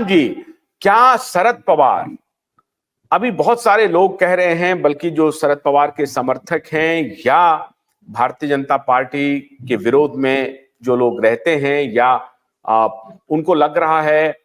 जी, क्या शरद पवार, अभी बहुत सारे लोग कह रहे हैं, बल्कि जो शरद पवार के समर्थक हैं या भारतीय जनता पार्टी के विरोध में जो लोग रहते हैं, या आ, उनको लग रहा है,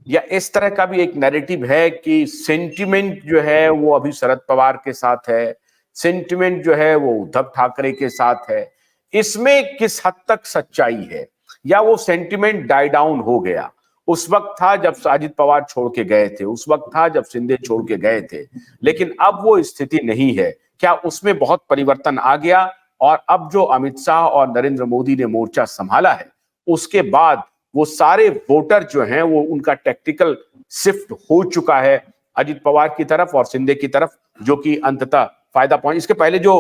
या इस तरह का भी एक नैरेटिव है कि सेंटिमेंट जो है वो अभी शरद पवार के साथ है, सेंटिमेंट जो है वो उद्धव ठाकरे के साथ है। इसमें किस हद तक सच्चाई है, या वो सेंटिमेंट डाई डाउन हो गया? उस वक्त था जब अजित पवार छोड़ के गए थे, उस वक्त था जब शिंदे छोड़ के गए थे, लेकिन अब वो स्थिति नहीं है। क्या उसमें बहुत परिवर्तन आ गया, और अब जो अमित शाह और नरेंद्र मोदी ने मोर्चा संभाला है, उसके बाद वो सारे वोटर जो हैं वो उनका टैक्टिकल शिफ्ट हो चुका है अजित पवार की तरफ और शिंदे की तरफ, जो कि अंततः फायदा पहुंच। इसके पहले जो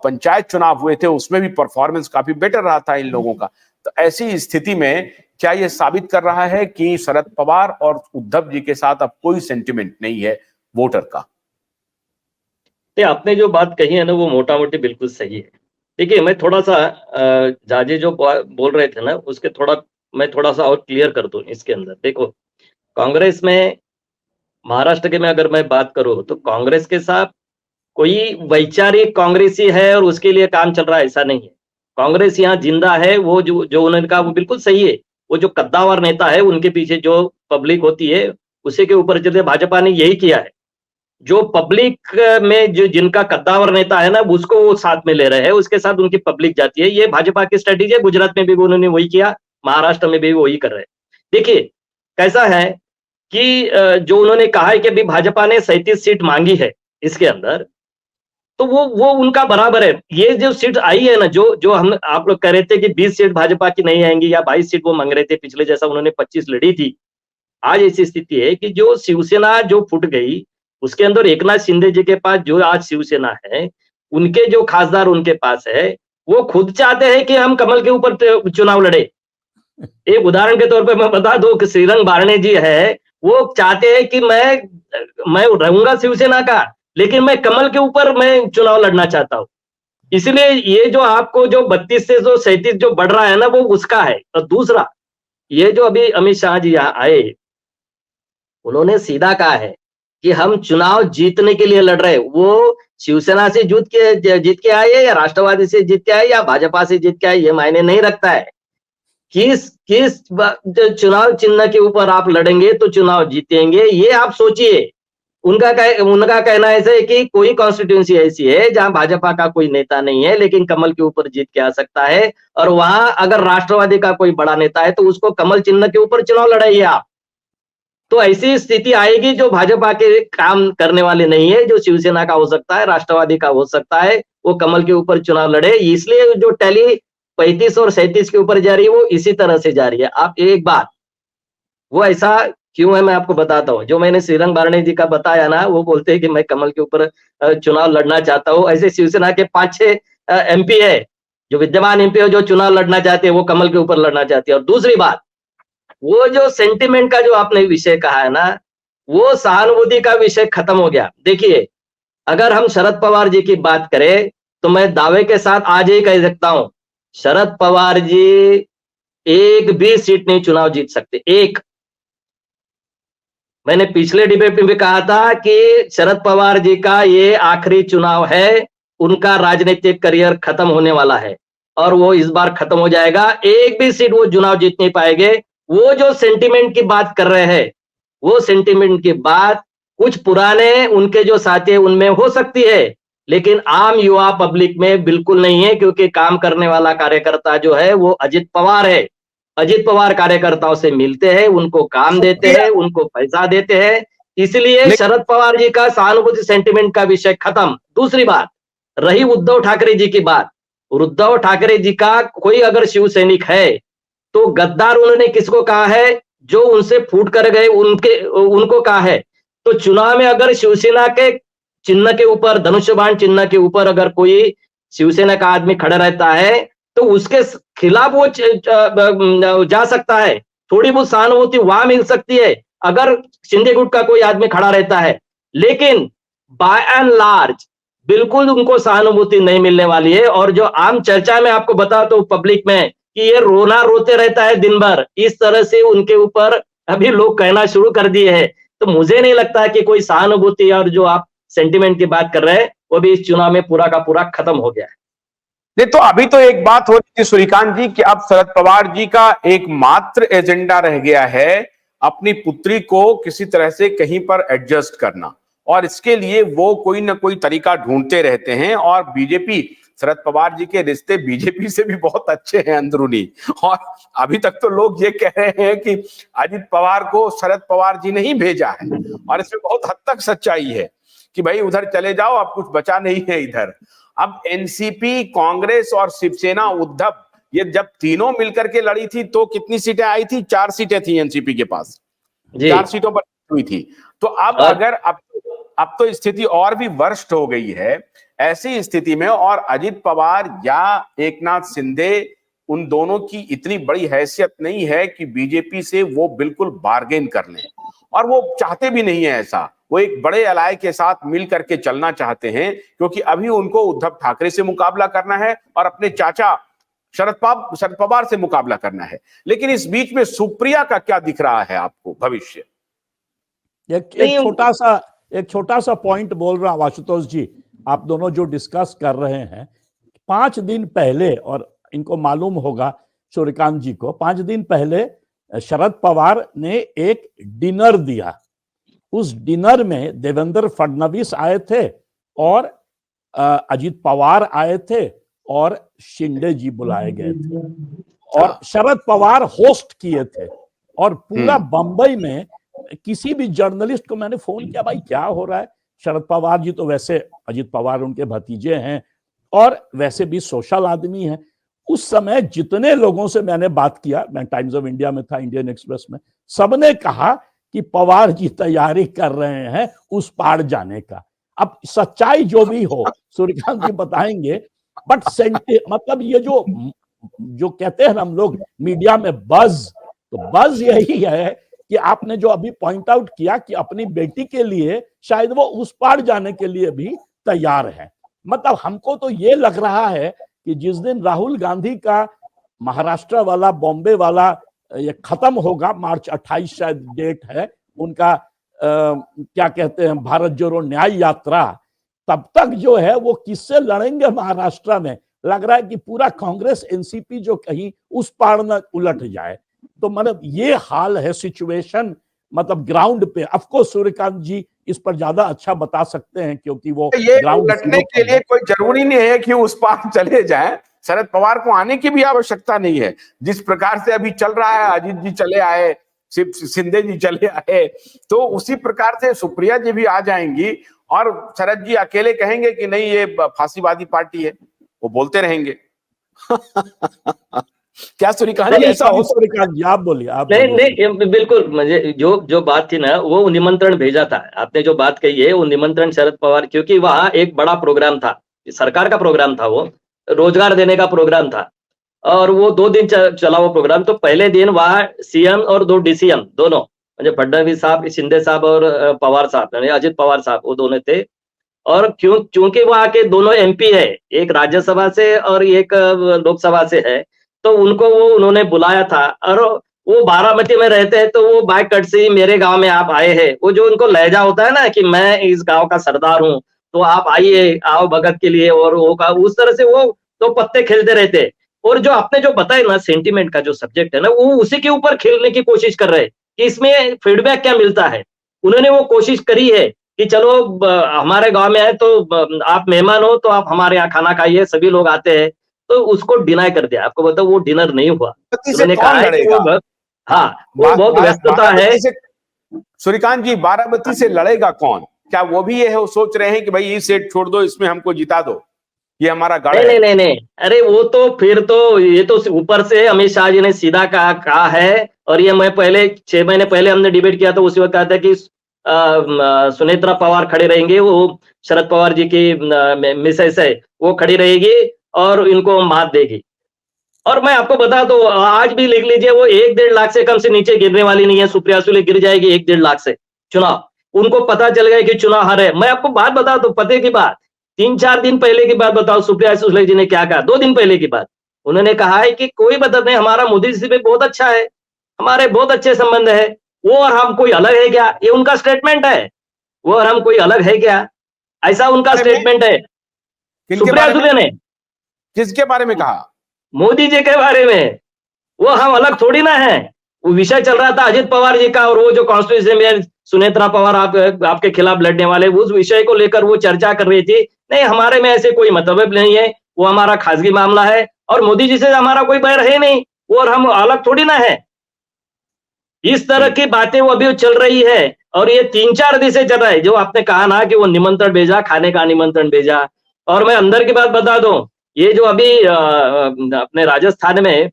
पंचायत चुनाव हुए थे उसमें भी परफॉर्मेंस काफी बेटर रहा था इन लोगों का। तो ऐसी स्थिति में क्या यह साबित कर रहा है कि शरद पवार और उद्धव जी के साथ अब कोई सेंटिमेंट नहीं है वोटर का? आपने जो बात कही है ना, वो मोटा मोटी बिल्कुल सही है। देखिए, मैं थोड़ा सा जाजे जो बोल रहे थे ना, उसके मैं थोड़ा सा और क्लियर कर दूं इसके अंदर। देखो, कांग्रेस में, महाराष्ट्र के में अगर मैं बात करूं, तो कांग्रेस के साथ कोई वैचारिक कांग्रेसी है और उसके लिए काम चल रहा है, ऐसा नहीं है। कांग्रेस यहाँ जिंदा है। वो जो उन्होंने कहा वो बिल्कुल सही है। वो जो कद्दावर नेता है, उनके पीछे जो पब्लिक होती है, उसी के ऊपर चलते भाजपा ने यही किया है। जो पब्लिक में जो जिनका कद्दावर नेता है ना, उसको वो साथ में ले रहे हैं, उसके साथ उनकी पब्लिक जाती है। ये भाजपा की स्ट्रेटेजी है। गुजरात में भी उन्होंने वही किया, महाराष्ट्र में भी वही कर रहे हैं। देखिए, कैसा है कि जो उन्होंने कहा है कि अभी भाजपा ने 37 सीट मांगी है इसके अंदर, तो वो उनका बराबर है। ये जो सीट आई है ना, जो जो हम आप लोग कह रहे थे कि 20 सीट भाजपा की नहीं आएंगी या 22 सीट वो मांग रहे थे पिछले, जैसा उन्होंने 25 लड़ी थी। आज ऐसी स्थिति है कि जो शिवसेना जो फूट गई, उसके अंदर एकनाथ शिंदे जी के पास जो आज शिवसेना है, उनके जो खासदार उनके पास है, वो खुद चाहते हैं कि हम कमल के ऊपर चुनाव लड़े। एक उदाहरण के तौर पे मैं बता दूं कि श्रीरंग बारणे जी है, वो चाहते हैं कि मैं रहूंगा शिवसेना का, लेकिन मैं कमल के ऊपर मैं चुनाव लड़ना चाहता हूं। इसलिए ये जो आपको जो 32 से जो 37 जो बढ़ रहा है ना, वो उसका है। और दूसरा, ये जो अभी अमित शाह जी यहाँ आए, उन्होंने सीधा कहा है कि हम चुनाव जीतने के लिए लड़ रहे हैं। वो शिवसेना से जीत के आए, या राष्ट्रवादी से जीत के आए, या भाजपा से जीत के आए, ये मायने नहीं रखता है। किस किस चुनाव चिन्ह के ऊपर आप लड़ेंगे तो चुनाव जीतेंगे, ये आप सोचिए। उनका कहना ऐसा है कि कोई कॉन्स्टिट्यूंसी ऐसी है जहां भाजपा का कोई नेता नहीं है, लेकिन कमल के ऊपर जीत के आ सकता है, और वहां अगर राष्ट्रवादी का कोई बड़ा नेता है तो उसको कमल चिन्ह के ऊपर चुनाव लड़ाइए आप। तो ऐसी स्थिति आएगी जो भाजपा के काम करने वाले नहीं है, जो शिवसेना का हो सकता है, राष्ट्रवादी का हो सकता है, वो कमल के ऊपर चुनाव लड़े। इसलिए जो टैली 35 और 37 के ऊपर जा रही है, वो इसी तरह से जा रही है। आप एक बात, वो ऐसा क्यों है मैं आपको बताता हूँ। जो मैंने श्रीरंग बारणे जी का बताया ना, वो बोलते हैं कि मैं कमल के ऊपर चुनाव लड़ना चाहता हूँ। ऐसे शिवसेना के 5-6 एमपी है, जो विद्यमान एमपी है, जो चुनाव लड़ना चाहते हैं, वो कमल के ऊपर लड़ना चाहते हैं। और दूसरी बात, वो जो सेंटिमेंट का जो आपने विषय कहा है ना, वो सहानुभूति का विषय खत्म हो गया। देखिए, अगर हम शरद पवार जी की बात करें, तो मैं दावे के साथ आज ही कह सकता हूं, शरद पवार जी एक भी सीट नहीं चुनाव जीत सकते। एक, मैंने पिछले डिबेट में भी कहा था कि शरद पवार जी का ये आखिरी चुनाव है, उनका राजनीतिक करियर खत्म होने वाला है, और वो इस बार खत्म हो जाएगा। एक भी सीट वो चुनाव जीत नहीं पाएंगे। वो जो सेंटिमेंट की बात कर रहे हैं, वो सेंटिमेंट की बात कुछ पुराने उनके जो साथी है उनमें हो सकती है, लेकिन आम युवा पब्लिक में बिल्कुल नहीं है, क्योंकि काम करने वाला कार्यकर्ता जो है वो अजित पवार है। अजित पवार कार्यकर्ताओं से मिलते हैं, उनको काम देते हैं, उनको पैसा देते हैं। इसलिए शरद पवार जी का सहानुभूति सेंटिमेंट का विषय खत्म। दूसरी बात, रही उद्धव ठाकरे जी की बात, उद्धव ठाकरे जी का कोई अगर शिव सैनिक है तो गद्दार उन्होंने किसको कहा है? जो उनसे फूट कर गए उनको कहा है। तो चुनाव में अगर शिवसेना के चिन्ह के ऊपर, धनुष्य बाण चिन्ह के ऊपर अगर कोई शिवसेना का आदमी खड़ा रहता है, तो उसके खिलाफ वो जा सकता है। थोड़ी बहुत सहानुभूति वहां मिल सकती है अगर शिंदे गुट का कोई आदमी खड़ा रहता है, लेकिन बाय एंड लार्ज बिल्कुल उनको सहानुभूति नहीं मिलने वाली है। और जो आम चर्चा में आपको बता तो पब्लिक में कि ये रोना रोते रहता है दिन भर, इस तरह से उनके ऊपर अभी लोग कहना शुरू कर दिए हैं। तो मुझे नहीं लगता कि कोई सहानुभूति और जो आप सेंटिमेंट की बात कर रहे हैं वो भी इस चुनाव में पूरा का पूरा खत्म हो गया है। नहीं तो अभी तो एक बात हो रही थी सूर्यकांत जी कि अब शरद पवार जी का एकमात्र एजेंडा रह गया है अपनी पुत्री को किसी तरह से कहीं पर एडजस्ट करना, और इसके लिए वो कोई ना कोई तरीका ढूंढते रहते हैं। और बीजेपी, शरद पवार जी के रिश्ते बीजेपी से भी बहुत अच्छे हैं अंदरूनी, और अभी तक तो लोग ये कह रहे हैं कि अजित पवार को शरद पवार जी ने ही भेजा है, और इसमें बहुत हद तक सच्चाई है कि भाई उधर चले जाओ, अब कुछ बचा नहीं है इधर। अब एनसीपी, कांग्रेस और शिवसेना, उद्धव, ये जब तीनों मिलकर के लड़ी थी तो कितनी सीटें आई थी? 4 सीटें थी एनसीपी के पास, 4 सीटों पर हुई थी। तो अब अगर अब तो स्थिति और भी वर्स्ट हो गई है। ऐसी स्थिति में और अजित पवार या एकनाथ शिंदे, उन दोनों की इतनी बड़ी हैसियत नहीं है कि बीजेपी से वो बिल्कुल बार्गेन कर लें, और वो चाहते भी नहीं है ऐसा। वो एक बड़े अलाय के साथ मिल करके चलना चाहते हैं, क्योंकि अभी उनको उद्धव ठाकरे से मुकाबला करना है और अपने चाचा शरद पवार से मुकाबला करना है। लेकिन इस बीच में सुप्रिया का क्या दिख रहा है आपको भविष्य? एक छोटा सा पॉइंट बोल रहा हूं आशुतोष जी, आप दोनों जो डिस्कस कर रहे हैं, 5 दिन पहले, और इनको मालूम होगा सूर्यकांत जी को, 5 दिन पहले शरद पवार ने एक डिनर दिया। उस डिनर में देवेंद्र फडणवीस आए थे और अजित पवार आए थे और शिंदे जी बुलाए गए थे, और शरद पवार होस्ट किए थे। और पूरा बंबई में किसी भी जर्नलिस्ट को मैंने फोन किया, भाई क्या हो रहा है? शरद पवार जी तो वैसे, अजित पवार उनके भतीजे हैं और वैसे भी सोशल आदमी हैं। उस समय जितने लोगों से मैंने बात किया, मैं टाइम्स ऑफ इंडिया में था, इंडियन एक्सप्रेस में, सबने कहा कि पवार जी तैयारी कर रहे हैं उस पार जाने का। अब सच्चाई जो भी हो सूर्यकांत जी बताएंगे, बट मतलब ये जो कहते हैं हम लोग मीडिया में बज, तो बज यही है कि आपने जो अभी पॉइंट आउट किया कि अपनी बेटी के लिए शायद वो उस पार जाने के लिए भी तैयार है। मतलब हमको तो ये लग रहा है कि जिस दिन राहुल गांधी का महाराष्ट्र वाला, बॉम्बे वाला ये खत्म होगा, मार्च 28 शायद डेट है उनका, क्या कहते हैं, भारत जोड़ो न्याय यात्रा, तब तक जो है वो किससे लड़ेंगे महाराष्ट्र में? लग रहा है कि पूरा कांग्रेस एनसीपी जो कहीं उस पार न उलट जाए। तो मतलब ये हाल है सिचुएशन, मतलब ग्राउंड पे। ऑफ कोर्स सूर्यकांत जी इस पर ज्यादा अच्छा बता सकते हैं, क्योंकि वो ये उलटने के लिए कोई जरूरी नहीं है कि उस पार चले जाएं। शरद पवार को आने की भी आवश्यकता नहीं है। जिस प्रकार से अभी चल रहा है, अजित जी चले आए, शिंदे जी चले आए, तो उसी प्रकार से सुप्रिया जी भी आ जाएंगी, और शरद जी अकेले कहेंगे कि नहीं ये फांसीवादी पार्टी है, वो बोलते रहेंगे। क्या सूर्यकांत जी ऐसा हो? सूर्यकांत जी आप बोलिए। नहीं, बिल्कुल। मुझे जो बात थी ना, वो निमंत्रण भेजा था आपने, जो बात कही है वो निमंत्रण शरद पवार, क्योंकि वहां एक बड़ा प्रोग्राम था, सरकार का प्रोग्राम था, वो रोजगार देने का प्रोग्राम था, और वो 2 दिन चला वो प्रोग्राम। तो पहले दिन वहां सीएम और 2 डीसीएम दोनों, मतलब फडणवीस साहब, शिंदे साहब और पवार साहब, अजित पवार साहब, वो दोनों थे। और क्योंकि वहां के दोनों एमपी है, एक राज्यसभा से और एक लोकसभा से है, तो उनको वो उन्होंने बुलाया था। और वो बारामती में रहते हैं, तो वो बाय कट से मेरे गांव में आप आए हैं, वो जो उनको लहजा होता है ना कि मैं इस गांव का सरदार हूँ, तो आप आइए, आओ भगत के लिए, और वो का उस तरह से वो तो पत्ते खेलते रहते। और जो आपने जो बताया ना सेंटिमेंट का जो सब्जेक्ट है ना, वो उसी के ऊपर खेलने की कोशिश कर रहे हैं कि इसमें फीडबैक क्या मिलता है। उन्होंने वो कोशिश करी है कि चलो हमारे गांव में आए तो आप मेहमान हो, तो आप हमारे यहाँ खाना खाइए, सभी लोग आते हैं, तो उसको डिनाई कर दिया। आपको बताओ वो डिनर नहीं हुआ। उन्होंने कहा है कि वो बहुत व्यस्तता है। सूर्यकांत जी, बारामती से लड़ेगा कौन? क्या वो भी ये है, वो सोच रहे हैं कि भाई ये सीट छोड़ दो, इसमें हमको जिता दो, ये हमारा गढ़ है? नहीं, अरे वो तो फिर तो ये तो ऊपर से अमित शाह जी ने सीधा कहा है। और ये मैं पहले 6 महीने पहले हमने डिबेट किया, तो उसी वक्त कहा था कि सुनेत्रा पवार खड़े रहेंगे, वो शरद पवार जी की मिसेस है, वो खड़ी रहेगी और इनको मात देगी। और मैं आपको बता दो, आज भी लिख लीजिए, वो 1-1.5 लाख से कम से नीचे गिरने वाली नहीं है। सुप्रिया सुले गिर जाएगी 1-1.5 लाख से चुनाव। उनको पता चल गया कि चुनाव हारे। मैं आपको बात बता दो, पते की बात, 3-4 दिन पहले की बात बताओ, सुप्रिया सुले जी ने क्या कहा? 2 दिन पहले की बात। उन्होंने कहा है कि कोई मदद नहीं, हमारा मोदी जी से बहुत अच्छा है, हमारे बहुत अच्छे संबंध है, वो और हम कोई अलग है क्या, ये उनका स्टेटमेंट है। वो और हम कोई अलग है क्या, ऐसा उनका स्टेटमेंट है किनके सुप्रिया बारे में? सुले ने, किसके बारे में कहा? मोदी जी के बारे में। वो हम अलग थोड़ी ना है। वो विषय चल रहा था अजित पवार जी का, और वो जो कॉन्स्टिट्यूशन में सुनेत्रा पवार आपके खिलाफ लड़ने वाले, उस विषय को लेकर वो चर्चा कर रही थी। नहीं, हमारे में ऐसे कोई मतलब नहीं है, वो हमारा खासगी मामला है, और मोदी जी से हमारा कोई बैर है नहीं, वो और हम अलग थोड़ी ना है। इस तरह की बातें वो अभी चल रही है, और ये 3-4 दिन से चल रहा है। जो आपने कहा ना कि वो निमंत्रण भेजा, खाने का निमंत्रण भेजा, और मैं अंदर की बात बता दूं, ये जो अभी अपने राजस्थान में,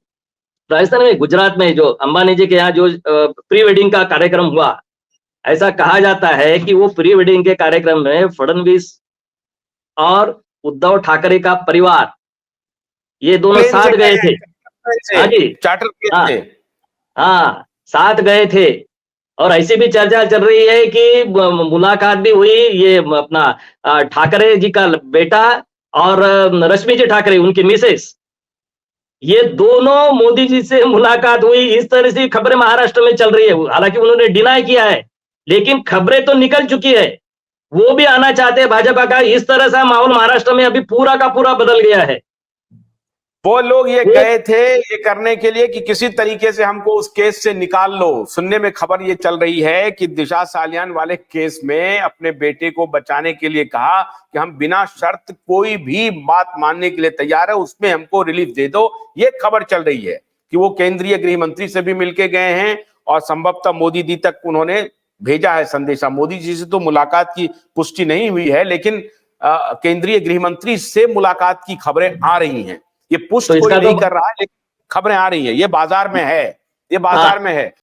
गुजरात में जो अंबानी जी के यहाँ जो प्री वेडिंग का कार्यक्रम हुआ, ऐसा कहा जाता है कि वो प्री वेडिंग के कार्यक्रम में फडणवीस और उद्धव ठाकरे का परिवार, ये दोनों प्लेन से साथ गए थे। हाँ जी, चार्टर प्लेन हाँ से। हाँ, साथ गए थे। और ऐसी भी चर्चा चल रही है कि मुलाकात भी हुई, ये अपना ठाकरे जी का बेटा और रश्मि जी ठाकरे, उनकी मिसेस, ये दोनों मोदी जी से मुलाकात हुई। इस तरह से खबरें महाराष्ट्र में चल रही है। हालांकि उन्होंने डिनाई किया है, लेकिन खबरें तो निकल चुकी है। वो भी आना चाहते हैं भाजपा का। इस तरह से माहौल महाराष्ट्र में अभी पूरा का पूरा बदल गया है। वो लोग ये गए थे ये करने के लिए कि किसी तरीके से हमको उस केस से निकाल लो। सुनने में खबर ये चल रही है कि दिशा सालियान वाले केस में अपने बेटे को बचाने के लिए कहा कि हम बिना शर्त कोई भी बात मानने के लिए तैयार है, उसमें हमको रिलीफ दे दो। ये खबर चल रही है कि वो केंद्रीय गृह मंत्री से भी मिलके गए हैं, और संभवतः मोदी जी तक उन्होंने भेजा है संदेशा। मोदी जी से तो मुलाकात की पुष्टि नहीं हुई है, लेकिन केंद्रीय गृह मंत्री से मुलाकात की खबरें आ रही हैं। ये पुष्ट तो कोई इसका नहीं तो कर रहा है, लेकिन खबरें आ रही है। ये बाजार में है, ये बाजार में है।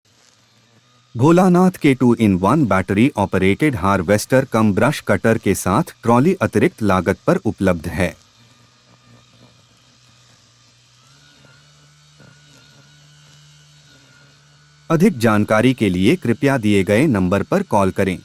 भोलानाथ के 2-in-1 बैटरी ऑपरेटेड हार्वेस्टर कम ब्रश कटर के साथ ट्रॉली अतिरिक्त लागत पर उपलब्ध है। अधिक जानकारी के लिए कृपया दिए गए नंबर पर कॉल करें।